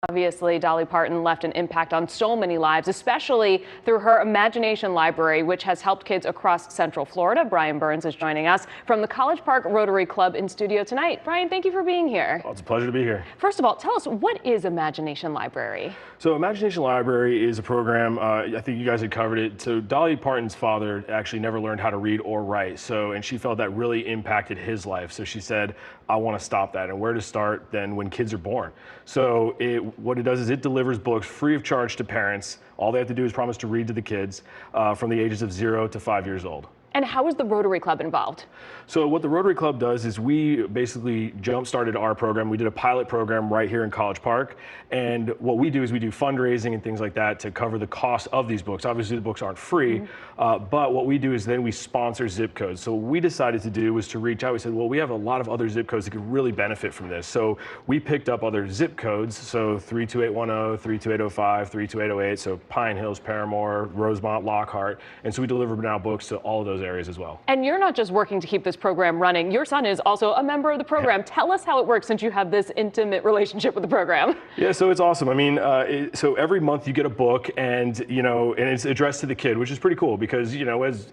Obviously, Dolly Parton left an impact on so many lives, especially through her Imagination Library, which has helped kids across Central Florida. Brian Burns is joining us from the College Park Rotary Club in studio tonight. Brian, thank you for being here. Well, it's a pleasure to be here. First of all, tell us, what is Imagination Library? So Imagination Library is a program, I think you guys had covered it. So Dolly Parton's father actually never learned how to read or write. And she felt that really impacted his life. So she said, I want to stop that. And where to start then when kids are born. So what it does is it delivers books free of charge to parents. All they have to do is promise to read to the kids from the ages of 0 to 5 years old. And how is the Rotary Club involved? So what the Rotary Club does is we basically jump-started our program. We did a pilot program right here in College Park. And what we do is we do fundraising and things like that to cover the cost of these books. Obviously, the books aren't free, but what we do is then we sponsor zip codes. So what we decided to do was to reach out. We said, well, we have a lot of other zip codes that could really benefit from this. So we picked up other zip codes. So 32810, 32805, 32808. So Pine Hills, Paramore, Rosemont, Lockhart. And so we deliver now books to all of those areas as well. And you're not just working to keep this program running. Your son is also a member of the program. Tell us how it works since you have this intimate relationship with the program. Yeah, so it's awesome. I mean, so every month you get a book and it's addressed to the kid, which is pretty cool because,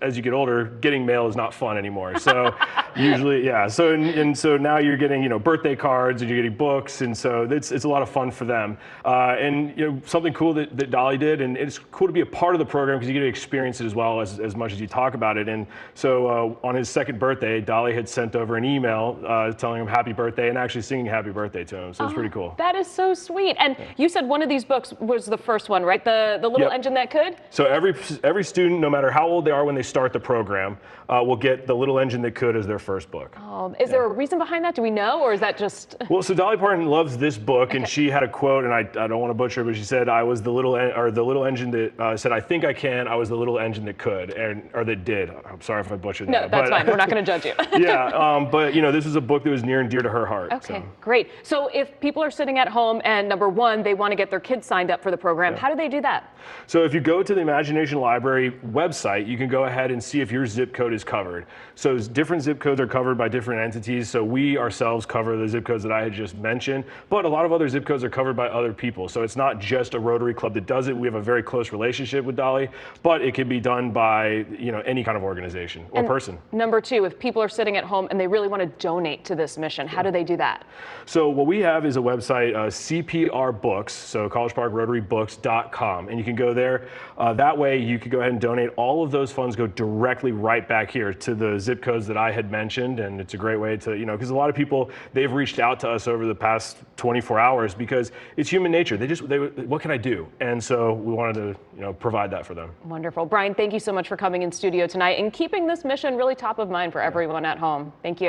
as you get older, getting mail is not fun anymore. So usually, yeah. So, so now you're getting, birthday cards and you're getting books. And so it's a lot of fun for them. And, something cool that Dolly did, and it's cool to be a part of the program because you get to experience it as well as much as you talk about it. And so on his second birthday, Dolly had sent over an email telling him happy birthday and actually singing happy birthday to him. So it's pretty cool. That is so sweet. And you said one of these books was the first one, right? The little engine that could? So every student, no matter how old they are when they start the program, will get the little engine that could as their first book. Oh, is there a reason behind that? Do we know, or is that just? Well, so Dolly Parton loves this book, and she had a quote, and I don't want to butcher it, but she said, "I was the little engine that said, I think I can. I was the little engine that could, or that did." I'm sorry if I butchered that. No, that's fine. We're not going to judge you. Yeah, but this was a book that was near and dear to her heart. Okay, great. So if people are sitting at home and number one, they want to get their kids signed up for the program, how do they do that? So if you go to the Imagination Library website, you can go ahead and see if your zip code is covered. So different zip codes are covered by different entities. So we ourselves cover the zip codes that I had just mentioned, but a lot of other zip codes are covered by other people. So it's not just a Rotary Club that does it. We have a very close relationship with Dolly, but it can be done by any kind of organization or person. Number two, if people are sitting at home and they really want to donate to this mission, how do they do that? So what we have is a website, CPR Books, so collegeparkrotarybooks.com, and you can go there. That way you could go ahead and donate. All of those funds go directly right back here to the zip codes that I had mentioned, and it's a great way to, because a lot of people, they've reached out to us over the past 24 hours because it's human nature. What can I do? And so we wanted to, provide that for them. Wonderful. Brian, thank you so much for coming in studio tonight and keeping this mission really top of mind for everyone at home. Thank you.